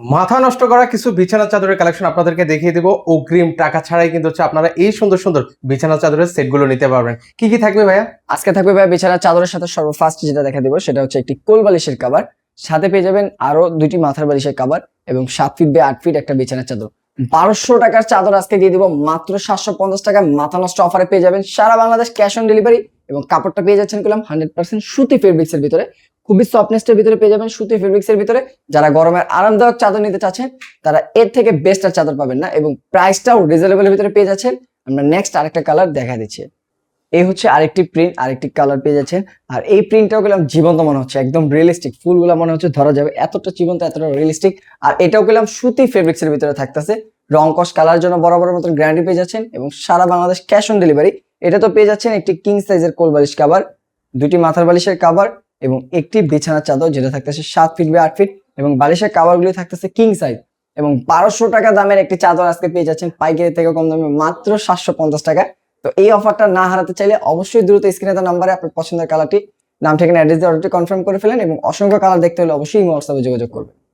মাথা নষ্ট করা কিছু বিছানা চাদরের কালেকশন আপনাদেরকে দেখিয়ে দিব। অগ্রিম টাকা ছাড়াই কিন্তু হচ্ছে আপনারা এই সুন্দর সুন্দর বিছানা চাদরের সেটগুলো নিতে পারবেন। কি কি থাকবে ভাইয়া? আজকে থাকবে ভাই বিছানার চাদরের সাথে সর্বফার্স্ট যেটা দেখা দিব সেটা হচ্ছে একটি কোল বালিশের কভার। সাথে পেয়ে যাবেন আরো দুইটি মাথার বালিশের কভার এবং 7 ফিট বাই 8 ফিট একটা বিছানার চাদর। 1200 টাকার চাদর আজকে দিয়ে দিব মাত্র 750 টাকা। মাথা নষ্ট অফারে পেয়ে যাবেন সারা বাংলাদেশ ক্যাশ অন ডেলিভারি। এবং কাপড়টা পেয়ে যাচ্ছেন কিলাম 100% সুতি ফেব্রিক্স এর ভিতরে, খুবই সফটনেসের ভিতরে পেয়ে যাবেন সুতি ফেব্রিক্স এর ভিতরে। যারা গরমের আরামদায়ক চাদর নিতে চাচ্ছেন তারা এর থেকে বেস্ট আর চাদর পাবেন না, এবং প্রাইসটাও রিজনেবলের ভিতরে পেয়ে যাচ্ছেন। আমরা নেক্সট আরেকটা কালার দেখা দিচ্ছি। এই হচ্ছে আরেকটি প্রিন্ট, আরেকটি কালার পেয়ে যাচ্ছেন। আর এই প্রিন্টটাও গেলাম জীবন্ত মনে হচ্ছে, একদম রিয়েলিস্টিক, ফুলগুলো মনে হচ্ছে ধরা যাবে, এতটা জীবন্ত এতটা রিয়েলিস্টিক। আর এটাও গেলাম সুতি ফেব্রিক্স এর ভিতরে থাকতেছে। রং কস কালার জন্য বরাবর মতন গ্যারান্টি পেয়ে যাচ্ছেন এবং সারা বাংলাদেশ ক্যাশ অন ডেলিভারি। এটা তো পেয়ে যাচ্ছেন একটি কিং সাইজের কোল বালিশ কাভার, দুটি মাথার বালিশের কাভার এবং একটি বিছানার চাদর যেটা থাকতেছে 7 ফিট বাই 8 ফিট, এবং বালিশের কাভারগুলি থাকতেছে কিং সাইজ। এবং 1200 টাকা দামের একটি চাদর আজকে পেয়ে যাচ্ছেন পাইকারি থেকে কম দামে মাত্র 750 টাকা। তো এই অফারটা না হারাতে চাইলে অবশ্যই দ্রুত স্ক্রিনে দেওয়া নাম্বারে আপনার পছন্দের কালারটি, নাম ঠিকানা, অ্যাড্রেস দিয়ে অর্ডারটি কনফার্ম করে ফেলেন, এবং অসংখ্য কালার দেখতে হলে অবশ্যই হোয়াটসঅ্যাপে যোগাযোগ করবেন।